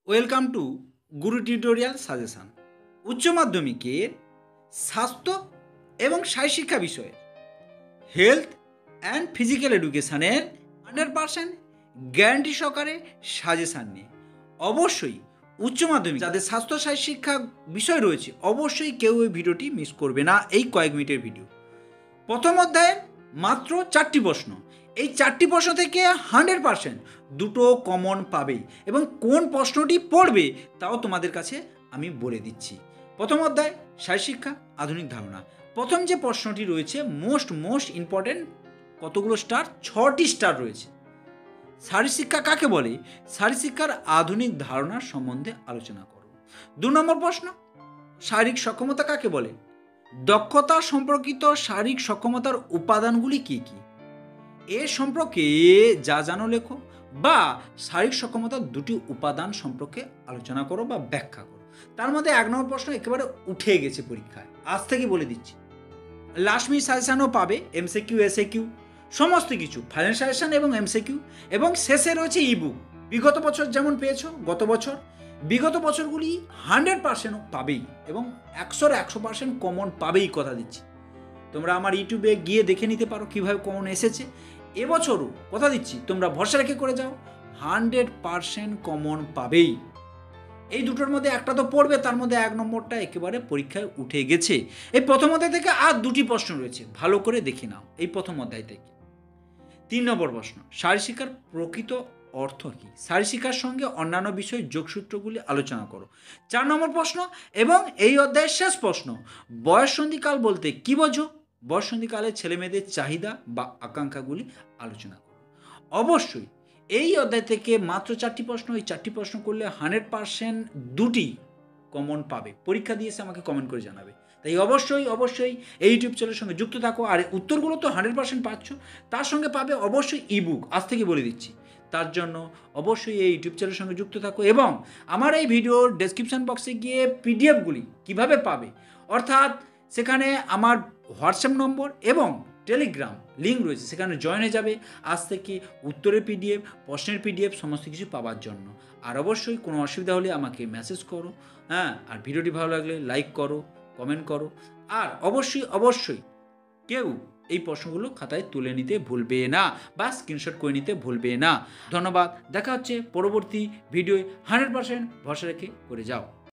Welcome to Guru tutorial suggestion. উচ্চ মাধ্যমিকের স্বাস্থ্য এবং শারীর শিক্ষা বিষয়ে হেলথ অ্যান্ড ফিজিক্যাল এডুকেশানের 100% গ্যারান্টি সহকারে সাজেশান নিয়ে অবশ্যই উচ্চ মাধ্যমিক যাদের স্বাস্থ্য শারীর শিক্ষা বিষয় রয়েছে অবশ্যই কেউ এই ভিডিওটি মিস করবে না। এই কয়েক মিনিটের ভিডিও। প্রথম অধ্যায়ে মাত্র 4টি প্রশ্ন। এই 4টি প্রশ্ন থেকে 100% দুটো কমন পাবেই এবং কোন প্রশ্নটি পড়বে তাও তোমাদের কাছে আমি বলে দিচ্ছি। প্রথম অধ্যায় শারীর শিক্ষা আধুনিক ধারণা। প্রথম যে প্রশ্নটি রয়েছে মোস্ট ইম্পর্টেন্ট, কতগুলো স্টার? 6টি স্টার রয়েছে। শারীর শিক্ষা কাকে বলে? শারীর শিক্ষার আধুনিক ধারণার সম্বন্ধে আলোচনা করো। 2 নম্বর প্রশ্ন, শারীরিক সক্ষমতা কাকে বলে? দক্ষতা সম্পর্কিত শারীরিক সক্ষমতার উপাদানগুলি কী কী? এ সম্পর্কে যা জানো লেখো, বা শারীরিক সক্ষমতার 2টি উপাদান সম্পর্কে আলোচনা করো বা ব্যাখ্যা করো। তার মধ্যে 1 নম্বর প্রশ্ন একেবারে উঠে গেছে পরীক্ষায়, আজ থেকে বলে দিচ্ছি। লাস্ট মিনিট সাজেশনও পাবে, এমসিকিউ এসএকিউ সমস্ত কিছু, ফাইনাল সাজেশন এবং এমসিকিউ, এবং শেষে রয়েছে ইবুক। বিগত বছর যেমন পেয়েছো, গত বছর বিগত বছরগুলি 100% পাবেই এবং 100% কমন পাবেই, কথা দিচ্ছি। তোমরা আমার ইউটিউবে গিয়ে দেখে নিতে পারো কীভাবে কমন এসেছে। এবছরও কথা দিচ্ছি, তোমরা ভরসা রেখে করে যাও, 100% কমন পাবেই। এই দুটোর মধ্যে একটা তো পড়বে, তার মধ্যে 1 নম্বরটা একেবারে পরীক্ষায় উঠে গেছে। এই প্রথম অধ্যায় থেকে আর 2টি প্রশ্ন রয়েছে, ভালো করে দেখে নাও এই প্রথম অধ্যায় থেকে। 3 নম্বর প্রশ্ন, শারীর শিক্ষার প্রকৃত অর্থ কী? শারীর শিক্ষার সঙ্গে অন্যান্য বিষয় যোগসূত্রগুলি আলোচনা করো। 4 নম্বর প্রশ্ন এবং এই অধ্যায়ের শেষ প্রশ্ন, বয়ঃসন্ধিকাল বলতে কী বোঝো? বয়ঃসন্ধিকালে ছেলেমেয়েদের চাহিদা বা আকাঙ্ক্ষাগুলি আলোচনা করো। অবশ্যই এই অধ্যায় থেকে মাত্র 4টি প্রশ্ন, এই 4টি প্রশ্ন করলে 100% 2টি কমন পাবে। পরীক্ষা দিয়ে এসে আমাকে কমেন্ট করে জানাবে। তাই অবশ্যই এই ইউটিউব চ্যানেলের সঙ্গে যুক্ত থাকো। আর উত্তরগুলো তো 100% পাচ্ছ, তার সঙ্গে পাবে অবশ্যই ইবুক, আজ থেকে বলে দিচ্ছি। তার জন্য অবশ্যই এই ইউটিউব চ্যানেলের সঙ্গে যুক্ত থাকো এবং আমার এই ভিডিওর ডেসক্রিপশন বক্সে গিয়ে পিডিএফগুলি কিভাবে পাবে, অর্থাৎ সেখানে আমার হোয়াটসঅ্যাপ নম্বর এবং টেলিগ্রাম লিঙ্ক রয়েছে, সেখানে জয়েন হয়ে যাবে আজ থেকে উত্তরের পিডিএফ, প্রশ্নের পিডিএফ সমস্ত কিছু পাওয়ার জন্য। আর অবশ্যই কোনো অসুবিধা হলে আমাকে মেসেজ করো, হ্যাঁ। আর ভিডিওটি ভালো লাগলে লাইক করো, কমেন্ট করো, আর অবশ্যই কেউ এই প্রশ্নগুলো খাতায় তুলে নিতে ভুলবে না বা স্ক্রিনশট করে নিতে ভুলবে না। ধন্যবাদ, দেখা হচ্ছে পরবর্তী ভিডিওয়। 100% ভরসা রেখে করে যাও।